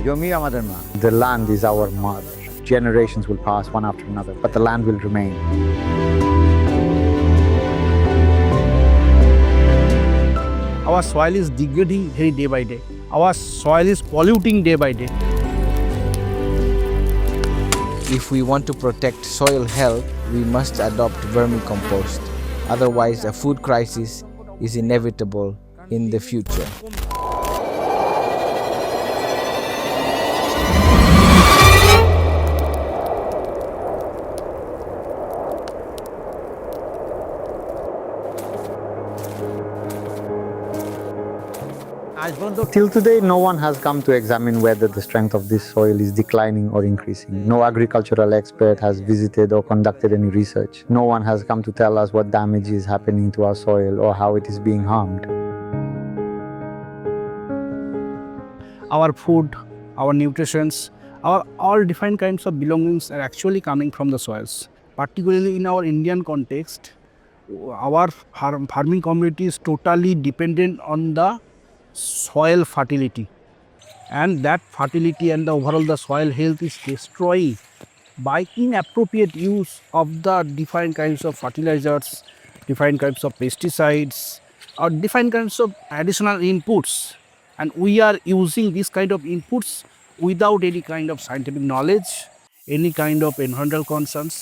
The land is our mother. Generations will pass one after another, but the land will remain. Our soil is degrading very day by day. Our soil is polluting day by day. If we want to protect soil health, we must adopt vermicompost. Otherwise, a food crisis is inevitable in the future. Till today, no one has come to examine whether the strength of this soil is declining or increasing. No agricultural expert has visited or conducted any research. No one has come to tell us what damage is happening to our soil or how it is being harmed. Our food, our nutritions, our all different kinds of belongings are actually coming from the soils. Particularly in our Indian context, our farming community is totally dependent on the soil fertility, and that fertility and the overall the soil health is destroyed by inappropriate use of the different kinds of fertilizers, different kinds of pesticides, or different kinds of additional inputs, and we are using this kind of inputs without any kind of scientific knowledge, any kind of environmental concerns.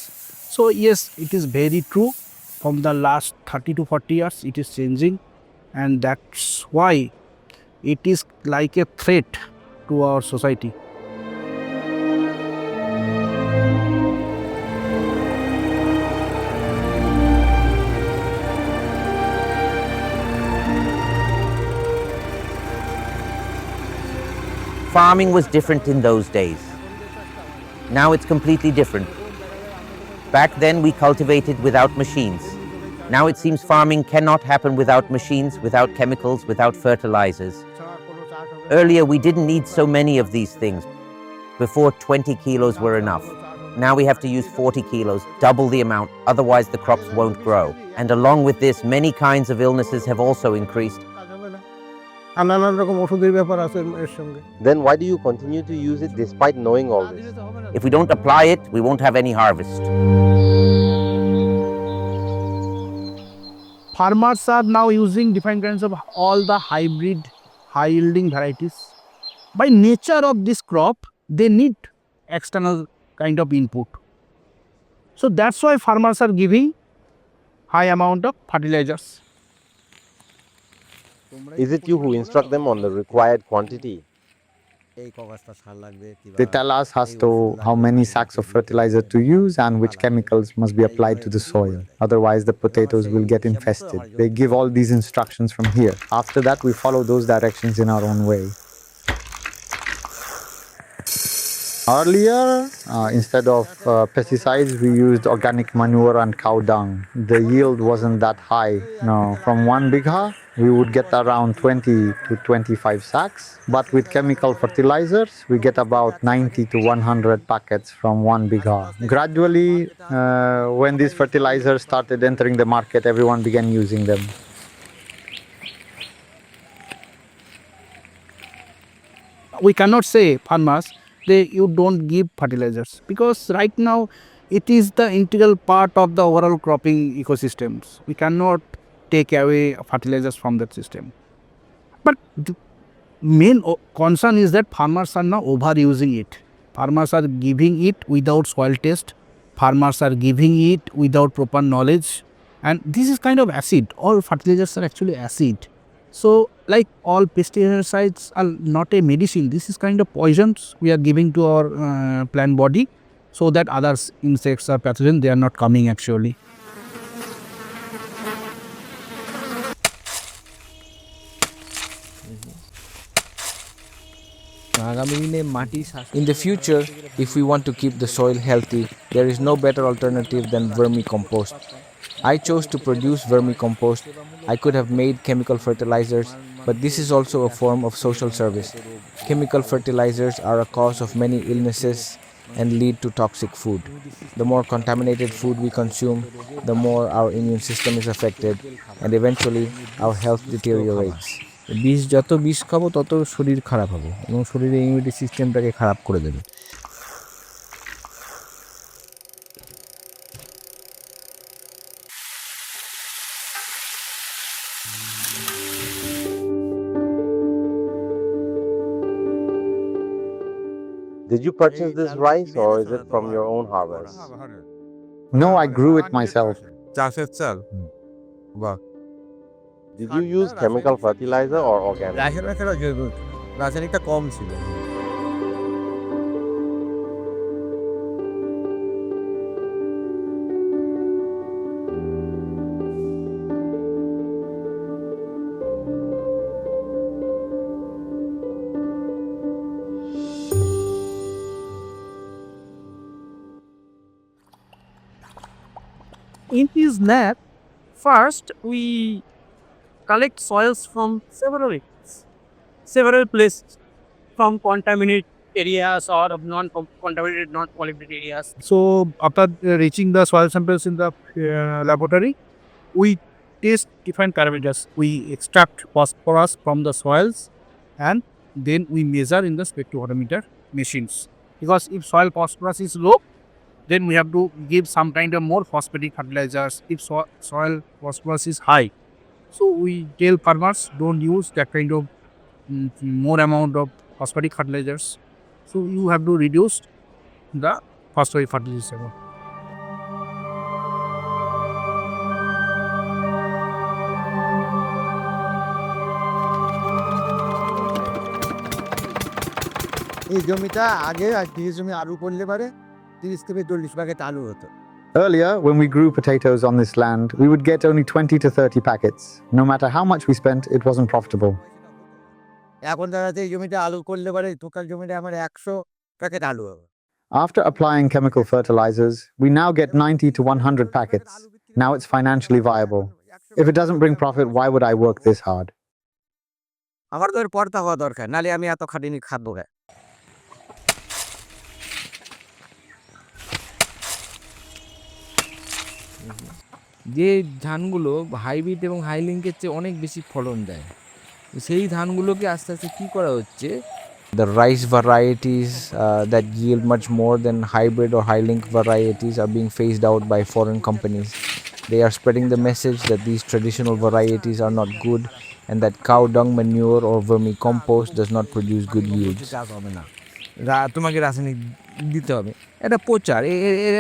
So yes, it is very true, from the last 30 to 40 years it is changing, and that's why it is like a threat to our society. Farming was different in those days. Now it's completely different. Back then we cultivated without machines. Now it seems farming cannot happen without machines, without chemicals, without fertilizers. Earlier we didn't need so many of these things. Before 20 kilos were enough. Now we have to use 40 kilos, double the amount, otherwise the crops won't grow. And along with this, many kinds of illnesses have also increased. Then why do you continue to use it despite knowing all this? If we don't apply it, we won't have any harvest. Farmers are now using different kinds of all the hybrid, high yielding varieties. By nature of this crop, they need external kind of input. So that's why farmers are giving high amount of fertilizers. Is it you who instruct them on the required quantity? They tell us as to how many sacks of fertilizer to use and which chemicals must be applied to the soil. Otherwise, the potatoes will get infested. They give all these instructions from here. After that, we follow those directions in our own way. Earlier, instead of pesticides, we used organic manure and cow dung. The yield wasn't that high. No, from 1 bigha, we would get around 20 to 25 sacks. But with chemical fertilizers, we get about 90 to 100 packets from 1 bigha. Gradually, when these fertilizers started entering the market, everyone began using them. We cannot say farmers, you don't give fertilizers, because right now it is the integral part of the overall cropping ecosystems. We cannot take away fertilizers from that system. But the main concern is that farmers are now overusing it. Farmers are giving it without soil test. Farmers are giving it without proper knowledge. And this is kind of acid. All fertilizers are actually acid. So like all pesticides are not a medicine. This is kind of poisons we are giving to our plant body, so that other insects or pathogens, they are not coming actually. In the future, if we want to keep the soil healthy, there is no better alternative than vermicompost. I chose to produce vermicompost. I could have made chemical fertilizers, but this is also a form of social service. Chemical fertilizers are a cause of many illnesses and lead to toxic food. The more contaminated food we consume, the more our immune system is affected, and eventually our health deteriorates. যত বিষ খাবো তত শরীর খারাপ হবে এবং শরীরের immunity সিস্টেমটাকে খারাপ করে দেবে। Did you purchase this rice or is it from your own harvest? No, I grew it myself. চাষের চাল বাহ Did you use chemical fertilizer or organic? রাসায়নিকটা কম ছিল। In this lab, first we collect soils from several places, from contaminated areas or non-contaminated, non-polluted areas. So after reaching the soil samples in the laboratory, we test different parameters. We extract phosphorus from the soils and then we measure in the spectrophotometer machines. Because if soil phosphorus is low, then we have to give some kind of more phosphatic fertilizers. If soil phosphorus is high, so we tell farmers don't use that kind of more amount of phosphatic fertilizers. So you have to reduce the phosphoric fertilizer. এই জমিটা আগে আর যে জমি আলু করলে পারে 30 থেকে 40 packet আলু হতো। Earlier, when we grew potatoes on this land, we would get only 20 to 30 packets. No matter how much we spent, it wasn't profitable. এখন দাঁড়াতে এই জমিটা আলু করলে পারে টোটাল জমিটা আমার 100 প্যাকেট আলু হবে। After applying chemical fertilizers, we now get 90 to 100 packets. Now it's financially viable. If it doesn't bring profit, why would I work this hard? আমার তো এর পর্দা হওয়া দরকার, নাহলে আমি এত খাটিনি খাবো না। যে ধানগুলো হাইব্রিড এবং হাইলিংকের চেয়ে অনেক বেশি ফলন দেয়, সেই ধানগুলোকে আস্তে আস্তে কী করা হচ্ছে, the rice varieties that yield much more than hybrid or high link varieties are being phased out by foreign companies. They are spreading the message that these traditional varieties are not good and that cow dung manure or vermicompost does not produce good yields. তোমাকে রাসায়নিক দিতে হবে, এটা প্রচার,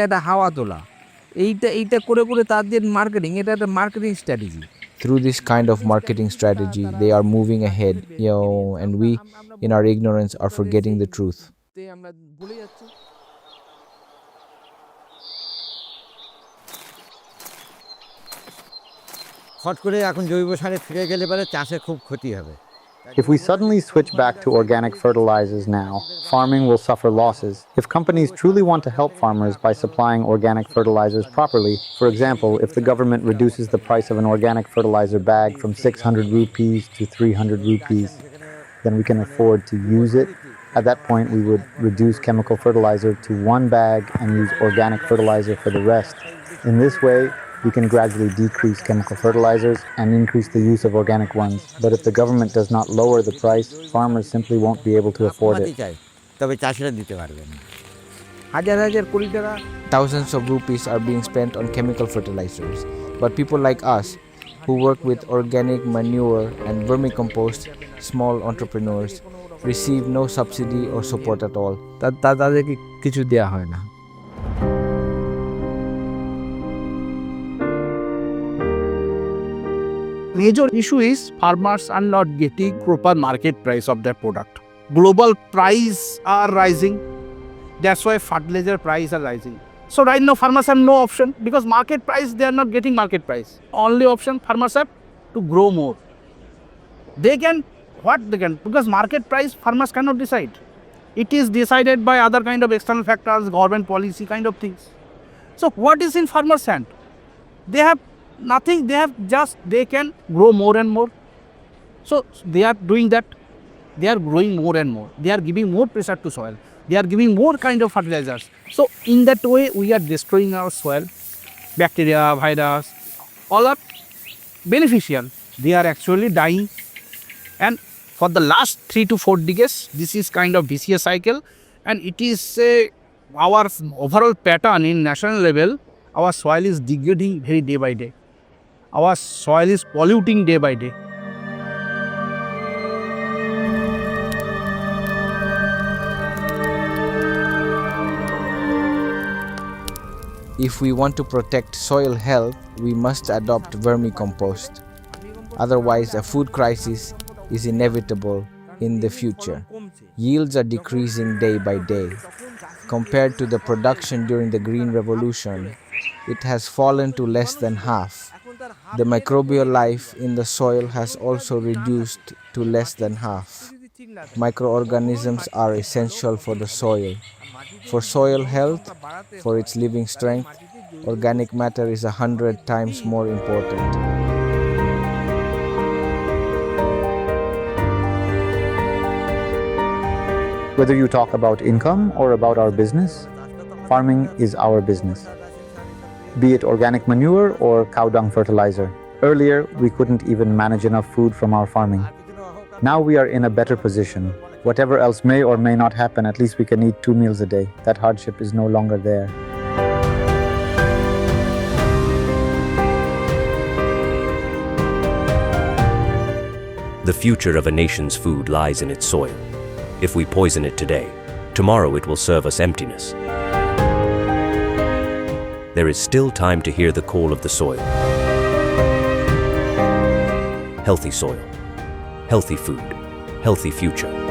এটা হাওয়া তোলা, এইটা করে করে তাদের মার্কেটিং, এটা একটা marketing strategy. Through this kind of marketing strategy, they are moving ahead, and we, in our ignorance, are forgetting the truth. Hot করে এখন জৈব সারে ফিরে গেলে পরে চাষে খুব ক্ষতি হবে। If we suddenly switch back to organic fertilizers now, farming will suffer losses. If companies truly want to help farmers by supplying organic fertilizers properly, for example, if the government reduces the price of an organic fertilizer bag from 600 rupees to 300 rupees, then we can afford to use it. At that point, we would reduce chemical fertilizer to one bag and use organic fertilizer for the rest. In this way, we can gradually decrease chemical fertilizers and increase the use of organic ones. But if the government does not lower the price, farmers simply won't be able to afford it. তবে চাষিরা দিতে পারবে না। হাজার হাজার কোটি টাকা, thousands of rupees are being spent on chemical fertilizers. But people like us, who work with organic manure and vermicompost, small entrepreneurs, receive no subsidy or support at all. তাদেরকে কিছু দেয়া হয় না। Major issue is farmers are not getting proper market price of their product. Global price are rising. That's why fertilizer price are rising. So right now farmers have no option because market price, they are not getting market price. Only option farmers have to grow more. They can, because market price farmers cannot decide. It is decided by other kind of external factors, government policy kind of things. So what is in farmers' hand? They have nothing, they can grow more and more. So they are doing that. They are growing more and more. They are giving more pressure to soil. They are giving more kind of fertilizers. So in that way, we are destroying our soil. Bacteria, virus, all are beneficial. They are actually dying. And for the last 3 to 4 decades, this is kind of vicious cycle, and it is our overall pattern in national level. Our soil is degrading very day by day. Our soil is polluting day by day. If we want to protect soil health, we must adopt vermicompost. Otherwise, a food crisis is inevitable in the future. Yields are decreasing day by day. Compared to the production during the Green Revolution, it has fallen to less than half. The microbial life in the soil has also reduced to less than half. Microorganisms are essential for the soil. For soil health, for its living strength, organic matter is 100 times more important. Whether you talk about income or about our business, farming is our business. Be it organic manure or cow dung fertilizer. Earlier, we couldn't even manage enough food from our farming. Now we are in a better position. Whatever else may or may not happen, at least we can eat 2 meals a day. That hardship is no longer there. The future of a nation's food lies in its soil. If we poison it today, tomorrow it will serve us emptiness. There is still time to hear the call of the soil. Healthy soil, healthy food, healthy future.